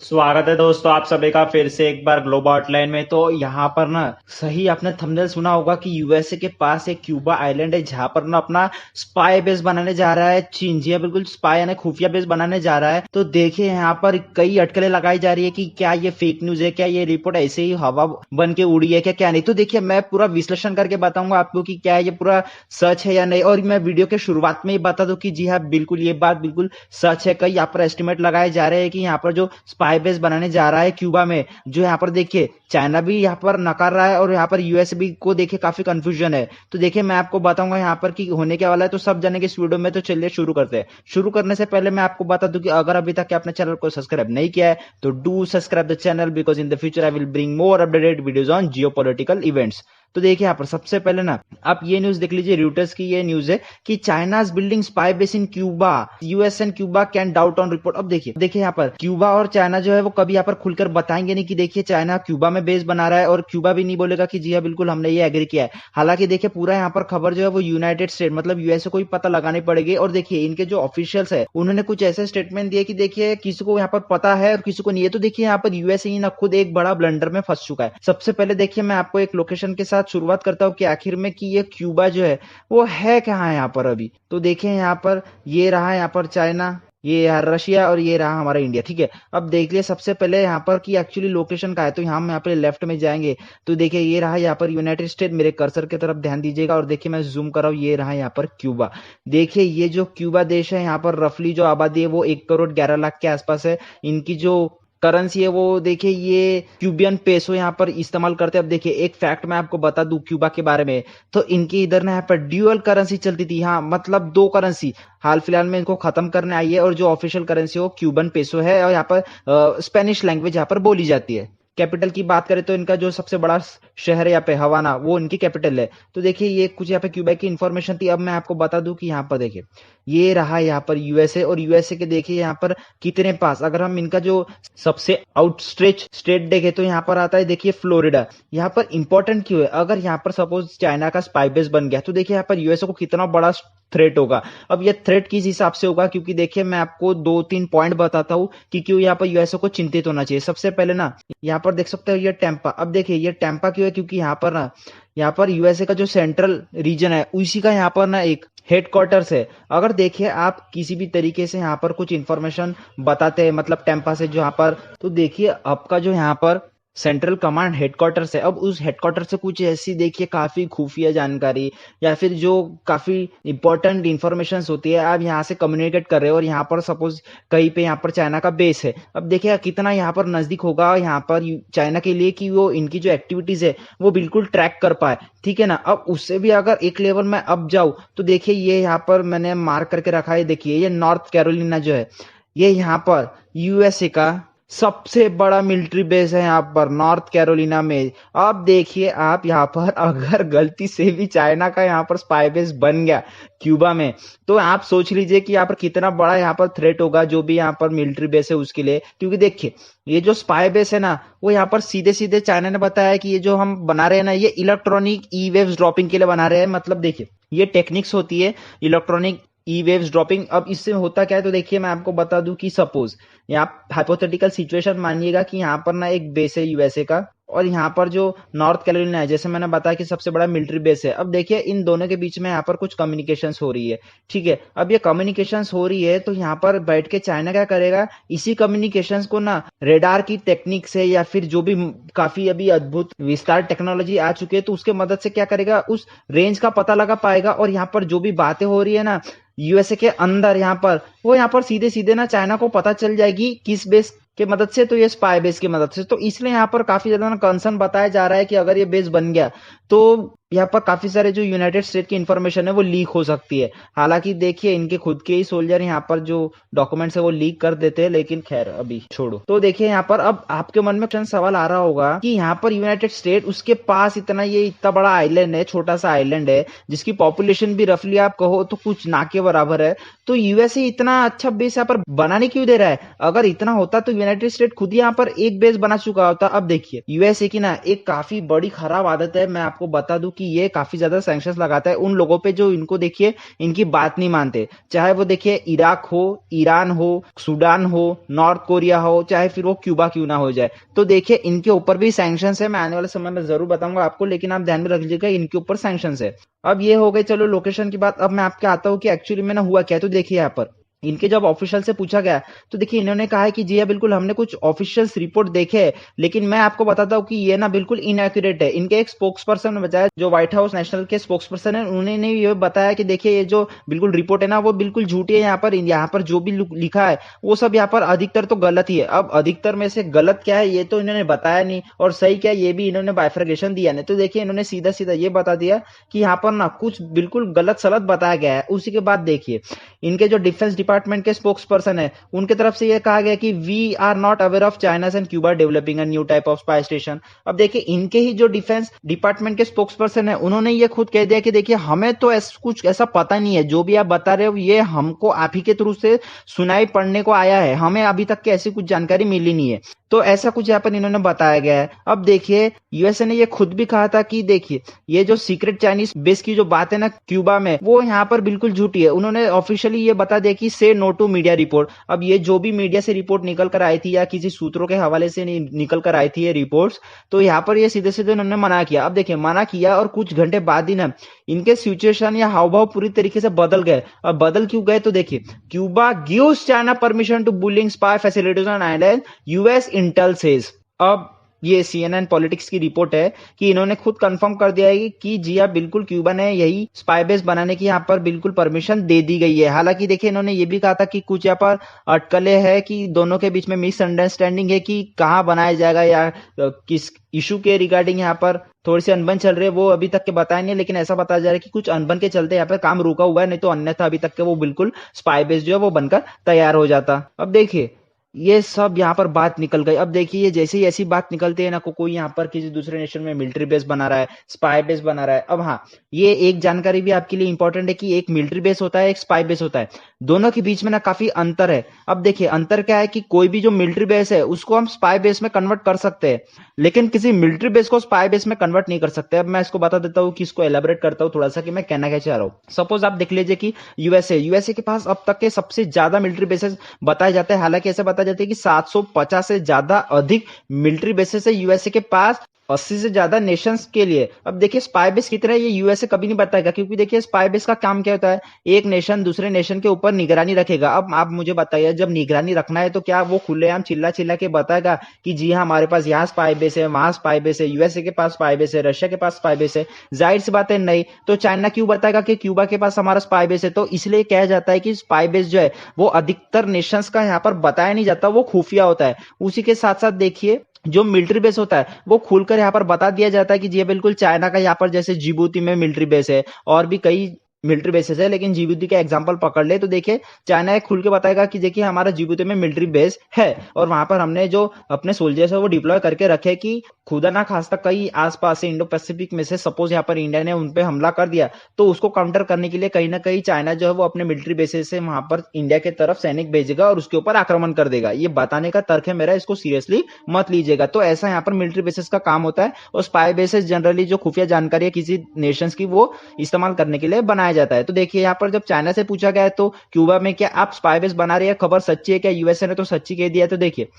स्वागत है दोस्तों आप सभी का फिर से एक बार ग्लोबल हॉटलाइन में। तो यहाँ पर ना सही आपने थंबनेल सुना होगा कि यूएसए के पास एक क्यूबा आइलैंड है जहां पर ना अपना स्पाई बेस बनाने जा रहा है चीन। जी हाँ, बिल्कुल स्पाई यानी खुफिया बेस बनाने जा रहा है। तो देखिए यहाँ पर कई अटकलें लगाई जा रही है कि क्या ये फेक न्यूज है, क्या ये रिपोर्ट ऐसे ही हवा बन के उड़ी है, क्या नहीं। तो देखिए मैं पूरा विश्लेषण करके बताऊंगा आपको कि क्या ये पूरा सच है या नहीं। और मैं वीडियो के शुरुआत में ही बता दूं कि जी हाँ बिल्कुल ये बात बिल्कुल सच है। कई यहाँ पर एस्टिमेट लगाए जा रहे हैं कि यहाँ पर जो स्पाई बेस बनाने जा रहा है क्यूबा में, जो यहाँ पर देखिए चाइना भी यहाँ पर नकार रहा है और यहाँ पर यूएस भी को देखिए काफी कंफ्यूजन है। तो देखिए मैं आपको बताऊंगा यहाँ पर कि होने क्या वाला है, तो सब जानेंगे इस वीडियो में। तो चलिए शुरू करते हैं। शुरू करने से पहले मैं आपको बता दूं कि अगर अभी तक आपने चैनल को सब्सक्राइब नहीं किया है तो do subscribe the channel, because in the future I will bring more updated videos on Jio political events. तो देखिए यहाँ पर सबसे पहले ना आप ये न्यूज देख लीजिए, रूटर्स की ये न्यूज है कि China is building spy base in Cuba, US and Cuba can doubt on report. अब देखिए यहाँ पर क्यूबा और चाइना जो है वो कभी यहाँ पर खुलकर बताएंगे नहीं कि देखिए चाइना क्यूबा में बेस बना रहा है, और क्यूबा भी नहीं बोलेगा कि जी हाँ बिल्कुल हमने ये एग्री किया है। हालांकि देखिए पूरा यहाँ पर खबर जो है वो यूनाइटेड स्टेट मतलब यूएसए को ही पता लगानी पड़ेगी। और देखिए इनके जो ऑफिशियल्स है उन्होंने कुछ ऐसे स्टेटमेंट दिए कि देखिए किसी को यहाँ पर पता है और किसी को नहीं है। तो देखिए यहाँ पर यूएसए ही ना खुद एक बड़ा ब्लंडर में फंस चुका है। सबसे पहले देखिए मैं आपको एक लोकेशन के साथ शुरुआत करता हूँ कि आखिर में कि ये क्यूबा जो है वो है कहाँ है यहाँ पर अभी। तो देखिए यहाँ पर ये रहा यहाँ पर चाइना, ये यहाँ रशिया और ये रहा हमारा इंडिया। ठीक है, अब देख लिया सबसे पहले यहाँ पर कि एक्चुअली लोकेशन का है। तो हम यहाँ पे लेफ्ट में जाएंगे तो देखिए ये रहा यहाँ पर यूनाइटेड स्टेट, मेरे कर्सर की तरफ ध्यान दीजिएगा और देखिए मैं जूम कर रहा हूँ, ये रहा यहाँ पर क्यूबा। देखिए ये जो क्यूबा देश है यहाँ पर रफली जो आबादी है वो 1 करोड़ 11 लाख के आसपास है। इनकी जो करेंसी है वो देखिए ये क्यूबियन पेसो यहाँ पर इस्तेमाल करते हैं। अब देखिए एक फैक्ट मैं आपको बता दूं क्यूबा के बारे में, तो इनके इधर ना यहाँ पर ड्यूअल करेंसी चलती थी। हाँ मतलब दो करेंसी हाल फिलहाल में इनको खत्म करने आई है, और जो ऑफिशियल करेंसी वो क्यूबन पेसो है और यहाँ पर स्पेनिश लैंग्वेज यहाँ पर बोली जाती है। कैपिटल की बात करें तो इनका जो सबसे बड़ा शहर है यहाँ पे हवाना, वो इनकी कैपिटल है। तो देखिए ये कुछ यहाँ पे क्यूबा की इंफॉर्मेशन थी। अब मैं आपको बता दूं कि यहाँ पर देखिए ये रहा यहाँ पर यूएसए, और यूएसए के देखिए यहाँ पर कितने पास, अगर हम इनका जो सबसे आउटस्ट्रेच स्टेट देखें तो यहाँ पर आता है देखिए फ्लोरिडा। यहाँ पर इंपॉर्टेंट क्यों है, अगर यहाँ पर सपोज चाइना का स्पाई बेस बन गया तो देखिए यहाँ पर यूएसए को कितना बड़ा थ्रेट होगा। अब ये थ्रेट किस हिसाब से होगा, क्योंकि देखिए मैं आपको 2-3 पॉइंट बताता हूँ कि क्यों यहाँ पर यूएसए को चिंतित होना चाहिए। सबसे पहले ना यहाँ पर देख सकते हो ये टेम्पा। अब देखिए ये टेम्पा क्यों है, क्योंकि यहाँ पर यूएसए का जो सेंट्रल रीजन है उसी का यहाँ पर ना एक हेडक्वार्टर्स है। अगर देखिए आप किसी भी तरीके से यहाँ पर कुछ इंफॉर्मेशन बताते हैं मतलब टेम्पा से जो यहाँ पर, तो देखिए आपका जो यहाँ पर सेंट्रल कमांड हेडक्वार्टर से, अब उस हेडक्वार्टर से कुछ ऐसी देखिए काफी खुफिया जानकारी या फिर जो काफी इंपॉर्टेंट इंफॉर्मेशन होती है आप यहाँ से कम्युनिकेट कर रहे हो, और यहाँ पर सपोज कहीं पे यहाँ पर चाइना का बेस है। अब देखिए कितना यहाँ पर नजदीक होगा यहाँ पर चाइना के लिए कि वो इनकी जो एक्टिविटीज है वो बिल्कुल ट्रैक कर पाए। ठीक है ना, अब उससे भी अगर एक लेवल में अब जाऊं तो देखिए ये यहाँ पर मैंने मार्क करके रखा है, देखिए ये नॉर्थ कैरोलिना जो है ये यहाँ पर यूएसए का सबसे बड़ा मिलिट्री बेस है यहाँ पर नॉर्थ कैरोलिना में। अब देखिए आप यहाँ पर अगर गलती से भी चाइना का यहाँ पर स्पाई बेस बन गया क्यूबा में, तो आप सोच लीजिए कि यहाँ पर कितना बड़ा यहाँ पर थ्रेट होगा जो भी यहाँ पर मिलिट्री बेस है उसके लिए। क्योंकि देखिए ये जो स्पाई बेस है ना वो यहाँ पर सीधे सीधे चाइना ने बताया है कि ये जो हम बना रहे हैं ना ये इलेक्ट्रॉनिक ई वेव्स ड्रॉपिंग के लिए बना रहे हैं। मतलब देखिए ये टेक्निक्स होती है इलेक्ट्रॉनिक ई वेव्स ड्रॉपिंग। अब इससे होता क्या है, तो देखिए मैं आपको बता दूं कि सपोज यहाँ हाइपोथेटिकल सिचुएशन मानिएगा कि यहाँ पर ना एक बेस है यूएसए का, और यहाँ पर जो नॉर्थ कैरोलिना है जैसे मैंने बताया कि सबसे बड़ा मिलिट्री बेस है। अब देखिए इन दोनों के बीच में यहाँ पर कुछ कम्युनिकेशंस हो रही है। ठीक है, अब ये कम्युनिकेशंस हो रही है तो यहाँ पर बैठ के चाइना क्या करेगा, इसी कम्युनिकेशंस को ना रेडार की टेक्निक से या फिर जो भी काफी अभी अद्भुत विस्तार टेक्नोलॉजी आ चुकी है तो उसके मदद से क्या करेगा, उस रेंज का पता लगा पाएगा। और यहाँ पर जो भी बातें हो रही है ना यूएसए के अंदर यहाँ पर, वो यहाँ पर सीधे सीधे ना चाइना को पता चल जाएगी किस बेस के मदद से, तो ये स्पाई बेस की मदद से। तो इसलिए यहाँ पर काफी ज्यादा ना कंसर्न बताया जा रहा है कि अगर ये बेस बन गया तो यहाँ पर काफी सारे जो यूनाइटेड स्टेट की इंफॉर्मेशन है वो लीक हो सकती है। हालांकि देखिए इनके खुद के ही सोल्जर यहाँ पर जो डॉक्यूमेंट्स है वो लीक कर देते हैं, लेकिन खैर अभी छोड़ो। तो देखिए यहाँ पर अब आपके मन में सवाल आ रहा होगा कि यहाँ पर यूनाइटेड स्टेट उसके पास इतना बड़ा आइलैंड है, छोटा सा आइलैंड है जिसकी पॉपुलेशन भी रफली आप कहो तो कुछ ना के बराबर है, तो यूएसए इतना अच्छा बेस यहाँ पर बनाने क्यों दे रहा है। अगर इतना होता तो यूनाइटेड स्टेट खुद ही यहाँ पर एक बेस बना चुका होता। अब देखिए यूएसए की ना एक काफी बड़ी खराब आदत है, मैं आपको बता दूं कि ये काफी ज्यादा सैंक्शंस लगाता है उन लोगों पे जो इनको देखिए इनकी बात नहीं मानते, चाहे वो देखिए इराक हो, ईरान हो, सूडान हो, नॉर्थ कोरिया हो, चाहे फिर वो क्यूबा क्यों ना हो जाए। तो देखिए इनके ऊपर भी सैंक्शंस है, मैं आने वाले समय में जरूर बताऊंगा आपको, लेकिन आप ध्यान में रख लीजिएगा इनके ऊपर सैंक्शंस है। अब ये हो गए चलो लोकेशन की बात। अब मैं आपके आता हूँ कि एक्चुअली में ना हुआ क्या। तो देखिए यहाँ पर इनके जब ऑफिशियल से पूछा गया तो देखिए इन्होंने कहा है कि जी हाँ बिल्कुल हमने कुछ ऑफिशियल रिपोर्ट देखे हैं, लेकिन मैं आपको बताता हूँ कि ये ना बिल्कुल इनएक्यूरेट है। इनके एक स्पोक्स पर्सन ने बताया, जो व्हाइट हाउस नेशनल के स्पोक्स पर्सन है, उन्होंने ये बताया कि देखिए ये जो बिल्कुल रिपोर्ट है ना वो बिल्कुल झूठी है। यहाँ पर जो भी लिखा है वो सब यहाँ पर अधिकतर तो गलत ही है। अब अधिकतर में से गलत क्या है ये तो इन्होंने बताया नहीं, और सही क्या है ये भी इन्होंने बाइफर्केशन दिया नहीं। तो देखिए इन्होंने सीधा सीधा ये बता दिया कि यहाँ पर ना कुछ बिल्कुल गलत सलत बताया गया है। उसी के बाद देखिए इनके जो डिफेंस डिपार्टमेंट के स्पोक्स पर्सन है उनके तरफ से यह कहा गया कि we are not aware of China and Cuba developing a new type of spy station. अब देखिए इनके ही जो डिफेंस डिपार्टमेंट के स्पोक्स पर्सन है उन्होंने ये खुद कह दिया कि देखिए हमें तो कुछ ऐसा पता नहीं है, जो भी आप बता रहे हो ये हमको आप ही के थ्रू से सुनाई पड़ने को आया है, हमें अभी तक की ऐसी कुछ जानकारी मिली नहीं है। तो ऐसा कुछ यहाँ पर इन्होंने बताया गया है। अब देखिए यूएसए ने ये खुद भी कहा था कि देखिए ये जो सीक्रेट चाइनीज बेस की जो बात है ना क्यूबा में, वो यहाँ पर बिल्कुल झूठी है। उन्होंने ऑफिशियली ये बता दिया कि से नो टू मीडिया रिपोर्ट। अब ये जो भी मीडिया से रिपोर्ट निकल कर आई थी या किसी सूत्रों के हवाले से निकल कर आई थी ये रिपोर्ट्स, तो यहाँ पर ये सीधे सीधे उन्होंने मना किया। अब देखिए मना किया और कुछ घंटे बाद ही ना इनके सिचुएशन या हाव भाव पूरी तरीके से बदल गए। अब बदल क्यों गए तो देखिए Cuba gives China permission to building spy facilities on island, US intel says. अब ये CNN पॉलिटिक्स की रिपोर्ट है कि इन्होंने खुद कंफर्म कर दिया है कि जी हाँ बिल्कुल क्यूबा ने यही स्पाई बेस बनाने की यहाँ पर बिल्कुल परमिशन दे दी गई है। हालांकि देखिए इन्होंने ये भी कहा था कि कुछ यहाँ पर अटकलें हैं कि दोनों के बीच में मिसअंडरस्टैंडिंग है कि कहाँ बनाया जाएगा या किस इशू के रिगार्डिंग यहाँ पर थोड़ी सी अनबन चल रही है, वो अभी तक के बताया नहीं है। लेकिन ऐसा बताया जा रहा है कि कुछ अनबन के चलते यहाँ पर काम रुका हुआ है, नहीं तो अन्यथा अभी तक के वो बिल्कुल स्पाई बेस जो है वो बनकर तैयार हो जाता। अब देखिए ये सब यहाँ पर बात निकल गई। अब देखिए जैसे ही ऐसी बात निकलती है ना कोई यहाँ पर किसी दूसरे नेशन में मिलिट्री बेस बना रहा है, स्पाई बेस बना रहा है। अब हाँ ये एक जानकारी भी आपके लिए इंपॉर्टेंट है कि एक मिलिट्री बेस होता है, एक स्पाई बेस होता है, दोनों के बीच में ना काफी अंतर है। अब देखिए अंतर क्या है कि कोई भी जो मिलिट्री बेस है उसको हम स्पाई बेस में कन्वर्ट कर सकते हैं, लेकिन किसी मिलिट्री बेस को स्पाई बेस में कन्वर्ट नहीं कर सकते। अब मैं इसको बता देता हूँ कि इसको एलाबोरेट करता हूँ थोड़ा सा कि मैं कहना क्या चाह रहा हूँ। सपोज आप देख लीजिए कि यूएसए के पास अब तक के सबसे ज्यादा मिलिट्री बेसेस बताए जाते हैं। हालांकि ऐसा बताया जाता है कि 750 से ज्यादा अधिक मिलिट्री बेसेस है यूएसए के पास 80 से ज्यादा नेशंस के लिए। अब देखिए स्पाई बेस कितना है ये यूएसए कभी नहीं बताएगा, क्योंकि देखिए स्पाई बेस का काम क्या होता है, एक नेशन दूसरे नेशन के ऊपर निगरानी रखेगा। अब आप मुझे बताइए जब निगरानी रखना है तो क्या वो खुलेआम चिल्ला चिल्ला के बताएगा कि जी हाँ हमारे पास यहाँ स्पाई बेस है, वहां स्पाई बेस है, यूएसए के पास स्पाई बेस है, रशिया के पास स्पाई बेस है? जाहिर सी बात है नहीं। तो चाइना क्यों बताएगा कि क्यूबा के पास हमारा स्पाई बेस है? तो इसलिए कहा जाता है कि स्पाई बेस जो है वो अधिकतर नेशंस का यहाँ पर बताया नहीं जाता, वो खुफिया होता है। उसी के साथ साथ देखिए जो मिलिट्री बेस होता है वो खुलकर यहाँ पर बता दिया जाता है कि जी बिल्कुल चाइना का यहाँ पर जैसे जिबूती में मिलिट्री बेस है, और भी कई मिलिट्री बेसेस है, लेकिन जिबूती का एग्जांपल पकड़ ले तो देखिए चाइना एक खुल के बताएगा कि देखिए हमारा जिबूती में मिलिट्री बेस है और वहां पर हमने जो अपने सोल्जर्स है वो डिप्लॉय करके रखे कि खुदा ना खास्ता कई आसपास से इंडो पैसिफिक में से सपोज यहाँ पर इंडिया ने उन पे हमला कर दिया तो उसको काउंटर करने के लिए कहीं ना कहीं चाइना जो है वो अपने मिलिट्री बेसिस से वहां पर इंडिया की तरफ सैनिक भेजेगा और उसके ऊपर आक्रमण कर देगा। ये बताने का तर्क है मेरा, इसको सीरियसली मत लीजिएगा। तो ऐसा यहाँ पर मिलिट्री बेसिस का काम होता है, और स्पाई बेसिस जनरली जो खुफिया जानकारी है किसी नेशंस की वो इस्तेमाल करने के लिए बनाया जाता है। तो देखिए यहाँ पर जब चाइना से पूछा गया है तो क्यूबा में क्या आप स्पाई बेस बना रहे हैं, खबर सच्ची है क्या? यूएसए ने तो सच्ची कह दिया। तो देखिए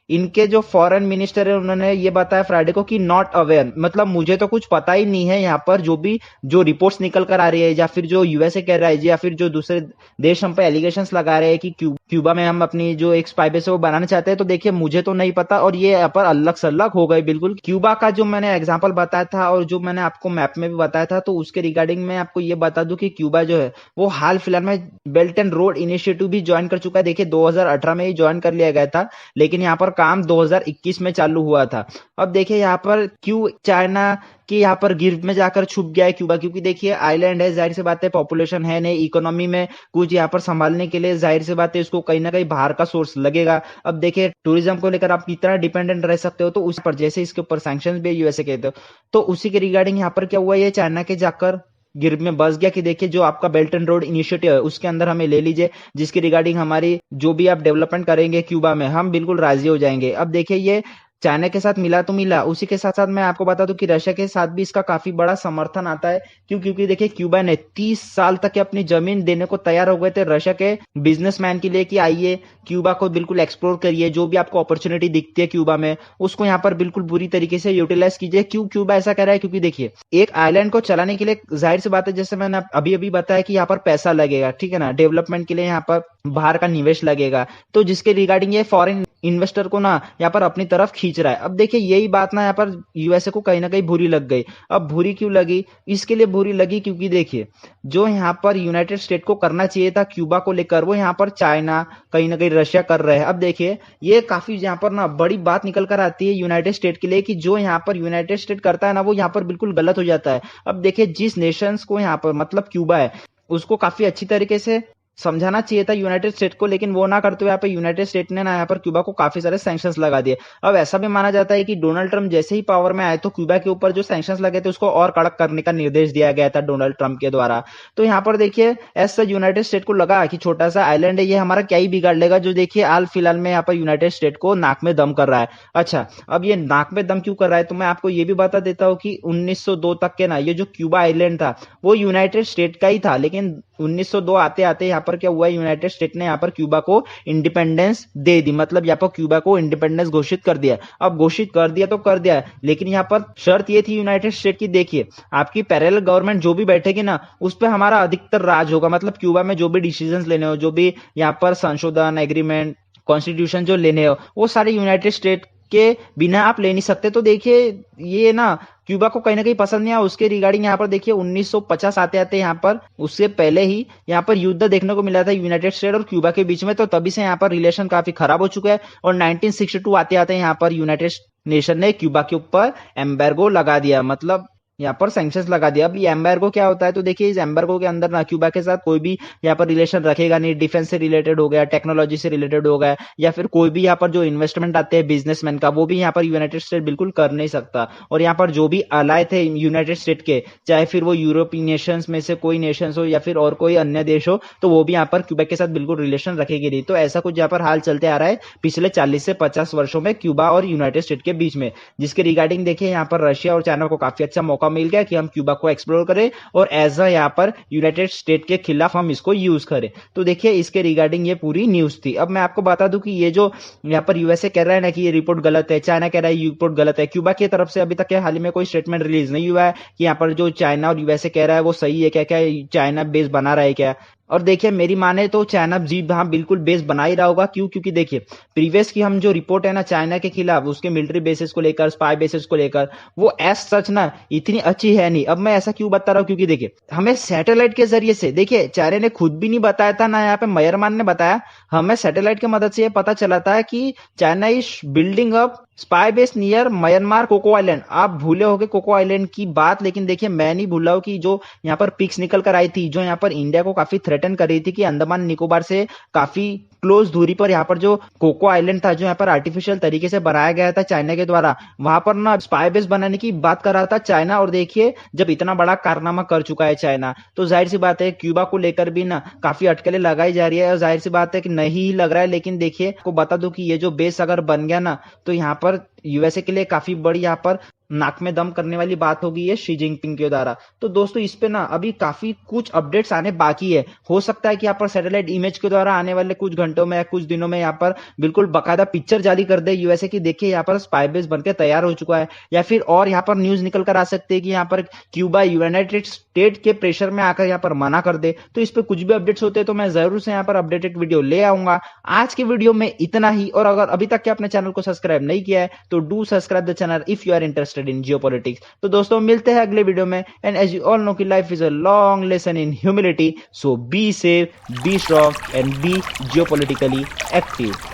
इनके जो फॉरेन मिनिस्टर है उन्होंने ये बताया फ्राइडे को कि नॉट अवेयर, मतलब मुझे तो कुछ पता ही नहीं है। यहाँ पर जो भी जो रिपोर्ट्स निकल कर आ रही है या फिर जो यूएसए कह रहा है या फिर जो दूसरे देश हम पे एलिगेशंस लगा रहे हैं कि क्यूबा में हम अपनी जो एक स्पाई बेस है वो बनाना चाहते हैं, तो देखिए मुझे तो नहीं पता। और ये यहाँ पर अल्लग सल्लग हो गए बिल्कुल। क्यूबा का जो मैंने एग्जाम्पल बताया था और जो मैंने आपको मैप में भी बताया था, तो उसके रिगार्डिंग मैं आपको ये बता दूं कि क्यूबा जो है वो हाल फिलहाल में बेल्ट एंड रोड इनिशिएटिव भी ज्वाइन कर चुका है। देखिए 2018 में ही ज्वाइन कर लिया गया था, लेकिन यहाँ पर काम 2021 में चालू हुआ था। अब देखिए यहाँ पर क्यों चाइना कि यहाँ पर गिर में जाकर छुप गया है क्यूबा, क्योंकि देखिए आइलैंड है, जाहिर सी बात है पॉपुलेशन है नहीं, इकोनॉमी में कुछ यहाँ पर संभालने के लिए जाहिर सी बात है इसको कहीं ना कहीं बाहर का सोर्स लगेगा। अब देखिए टूरिज्म को लेकर आप कितना डिपेंडेंट रह सकते हो, तो उस पर जैसे इसके ऊपर सैंक्शंस भी यूएसए कहते हो, तो उसी के रिगार्डिंग यहाँ पर क्या हुआ, ये चाइना के जाकर गिर में बस गया कि देखिए जो आपका बेल्ट एंड रोड इनिशिएटिव है उसके अंदर हमें ले लीजिए, जिसके रिगार्डिंग हमारी जो भी आप डेवलपमेंट करेंगे क्यूबा में हम बिल्कुल राजी हो जाएंगे। अब देखिए ये चाइना के साथ मिला तो मिला, उसी के साथ साथ मैं आपको बता दूं कि रशिया के साथ भी इसका काफी बड़ा समर्थन आता है। क्यों? क्योंकि देखिए क्यूबा ने 30 साल तक की अपनी जमीन देने को तैयार हो गए थे रशिया के बिजनेसमैन के लिए कि आइए क्यूबा को बिल्कुल एक्सप्लोर करिए, जो भी आपको अपॉर्चुनिटी दिखती है क्यूबा में उसको यहाँ पर बिल्कुल बुरी तरीके से यूटिलाइज कीजिए। क्यों क्यूबा ऐसा कर रहा है? क्योंकि देखिए एक आइलैंड को चलाने के लिए जाहिर सी बात है, जैसे मैंने अभी अभी बताया कि यहाँ पर पैसा लगेगा, ठीक है ना, डेवलपमेंट के लिए यहाँ पर बाहर का निवेश लगेगा, तो जिसके रिगार्डिंग ये फॉरेन इन्वेस्टर को ना यहाँ पर अपनी तरफ खींच रहा है। अब देखिए यही बात ना यहाँ पर यूएसए को कहीं ना कहीं बुरी लग गई। अब बुरी क्यों लगी? इसके लिए बुरी लगी क्योंकि देखिए जो यहाँ पर यूनाइटेड स्टेट को करना चाहिए था क्यूबा को लेकर, वो यहाँ पर चाइना कहीं ना कहीं रशिया कर रहे हैं। अब देखिए ये काफी यहाँ पर ना बड़ी बात निकल कर आती है यूनाइटेड स्टेट के लिए कि जो यहाँ पर यूनाइटेड स्टेट करता है ना वो यहाँ पर बिल्कुल गलत हो जाता है। अब देखिए जिस नेशंस को यहाँ पर मतलब क्यूबा है उसको काफी अच्छी तरीके से समझाना चाहिए था यूनाइटेड स्टेट को, लेकिन वो ना करते हुए यहाँ पे यूनाइटेड स्टेट ने ना यहाँ पर क्यूबा को काफी सारे सैंक्शंस लगा दिए। अब ऐसा भी माना जाता है कि डोनाल्ड ट्रंप जैसे ही पावर में आए तो क्यूबा के ऊपर जो सैंक्शंस लगे थे उसको और कड़क करने का निर्देश दिया गया था डोनाल्ड ट्रंप के द्वारा। तो यहाँ पर देखिए ऐसा यूनाइटेड स्टेट को लगा कि छोटा सा आइलैंड है ये हमारा क्या ही बिगाड़ लेगा, जो देखिए हाल फिलहाल में यहाँ पर यूनाइटेड स्टेट को नाक में दम कर रहा है। अच्छा, अब ये नाक में दम क्यों कर रहा है? तो मैं आपको ये भी बता देता हूँ कि 1902 तक के ना ये जो क्यूबा आइलैंड था वो यूनाइटेड स्टेट का ही था, लेकिन 1902 आते आते यहाँ पर क्या हुआ, यूनाइटेड स्टेट ने यहाँ पर क्यूबा को इंडिपेंडेंस दे दी, मतलब यहाँ पर क्यूबा को इंडिपेंडेंस घोषित कर दिया। अब घोषित कर दिया तो कर दिया, लेकिन यहाँ पर शर्त ये थी यूनाइटेड स्टेट की, देखिए आपकी पैरेलल गवर्नमेंट जो भी बैठेगी ना उस पर हमारा अधिकतर राज होगा, मतलब क्यूबा में जो भी डिसीजंस लेने हो, जो भी यहाँ पर संशोधन एग्रीमेंट कॉन्स्टिट्यूशन जो लेने हो वो सारे यूनाइटेड स्टेट के बिना आप ले नहीं सकते। तो देखिए ये ना क्यूबा को कहीं ना कहीं पसंद नहीं आया। उसके रिगार्डिंग यहाँ पर देखिए 1950 आते आते यहाँ पर उससे पहले ही यहाँ पर युद्ध देखने को मिला था यूनाइटेड स्टेट और क्यूबा के बीच में, तो तभी से यहाँ पर रिलेशन काफी खराब हो चुका है। और 1962 आते आते यहाँ पर यूनाइटेड नेशन ने क्यूबा के ऊपर एम्बार्गो लगा दिया, मतलब यहाँ पर सैंक्शंस लगा दिया। अब ये एम्बार्गो क्या होता है? तो देखिए इस एम्बार्गो के अंदर ना क्यूबा के साथ कोई भी यहाँ पर रिलेशन रखेगा नहीं, डिफेंस से रिलेटेड हो गया, टेक्नोलॉजी से रिलेटेड हो गया, या फिर कोई भी यहाँ पर जो इन्वेस्टमेंट आते हैं बिजनेसमैन का वो भी यहाँ पर यूनाइटेड स्टेट बिल्कुल कर नहीं सकता। और यहाँ पर जो भी अलाय थे यूनाइटेड स्टेट के, चाहे फिर वो यूरोपीय नेशंस में से कोई नेशंस हो या फिर और कोई अन्य देश हो, तो वो भी यहाँ पर क्यूबा के साथ बिल्कुल रिलेशन रखेगी नहीं। तो ऐसा कुछ यहाँ पर हाल चलते आ रहा है पिछले 40 से 50 वर्षों में क्यूबा और यूनाइटेड स्टेट के बीच में, जिसके रिगार्डिंग देखिए यहाँ पर रशिया और चाइना को काफी अच्छा मौका मिल गया कि हम क्यूबा को एक्सप्लोर करें और एज अ यहाँ पर यूनाइटेड स्टेट के खिलाफ हम इसको यूज करें। तो देखिए इसके रिगार्डिंग ये पूरी न्यूज थी। अब मैं आपको बता दूं कि ये जो यहाँ पर यूएसए कह रहा है ना कि ये रिपोर्ट गलत है, चाइना कह रहा है ये रिपोर्ट गलत है, क्यूबा की तरफ से अभी तक हाल ही में कोई स्टेटमेंट रिलीज नहीं हुआ है कि यहाँ पर जो चाइना और यूएसए कह रहा है वो सही है क्या, क्या चाइना बेस बना रहा है क्या। और देखिए मेरी माने तो चाइना जी हाँ बिल्कुल बेस बना ही रहा होगा। क्यों? क्योंकि देखिए प्रीवियस की हम जो रिपोर्ट है ना चाइना के खिलाफ उसके मिलिट्री बेसिस को लेकर, स्पाई बेसिस को लेकर, वो एज सच ना इतनी अच्छी है नहीं। अब मैं ऐसा क्यों बता रहा हूँ? क्योंकि देखिए हमें सैटेलाइट के जरिए से, देखिए चाइना ने खुद भी नहीं बताया था ना यहाँ पे मयरमान ने बताया, हमें सैटेलाइट की मदद से ये पता चला था कि China is building up spy base near Myanmar Coco Island. आप भूले होंगे कोको आइलैंड की बात, लेकिन देखिए मैं नहीं भूला हूं कि जो यहाँ पर पिक्स निकल कर आई थी जो यहाँ पर इंडिया को काफी थ्रेटन कर रही थी कि अंडमान निकोबार से काफी क्लोज दूरी पर यहाँ पर जो कोको आइलैंड था जो यहाँ पर आर्टिफिशियल तरीके से बनाया गया था चाइना के द्वारा, वहां पर ना स्पाई बेस बनाने की बात कर रहा था चाइना। और देखिए जब इतना बड़ा कारनामा कर चुका है चाइना तो जाहिर सी बात है क्यूबा को लेकर भी ना काफी अटकलें लगाई जा रही है और जाहिर सी बात है कि नहीं ही लग रहा है। लेकिन देखिए आपको बता दूं कि ये जो बेस अगर बन गया ना तो यहाँ पर यूएसए के लिए काफी बड़ी यहाँ पर नाक में दम करने वाली बात होगी ये शी जिनपिंग के द्वारा। तो दोस्तों इस पे ना अभी काफी कुछ अपडेट्स आने बाकी है। हो सकता है कि यहाँ पर सैटेलाइट इमेज के द्वारा आने वाले कुछ घंटों में या कुछ दिनों में यहाँ पर बिल्कुल बकायदा पिक्चर जारी कर दे यूएसए की, देखिए यहाँ पर स्पाई बेस बनकर तैयार हो चुका है। या फिर और यहाँ पर न्यूज निकल कर आ सकती है कि यहाँ पर क्यूबा यूनाइटेड स्टेट के प्रेशर में आकर यहाँ पर मना कर दे। तो इस पे कुछ भी अपडेट्स होते हैं तो मैं जरूर से यहाँ पर अपडेटेड वीडियो ले आऊंगा। आज के वीडियो में इतना ही, और अगर अभी तक के अपने चैनल को सब्सक्राइब नहीं किया है तो do subscribe the channel if you are interested in geopolitics. तो दोस्तों मिलते हैं अगले वीडियो में। And as you all know कि life is a long lesson in humility, so be safe, be strong and be geopolitically active.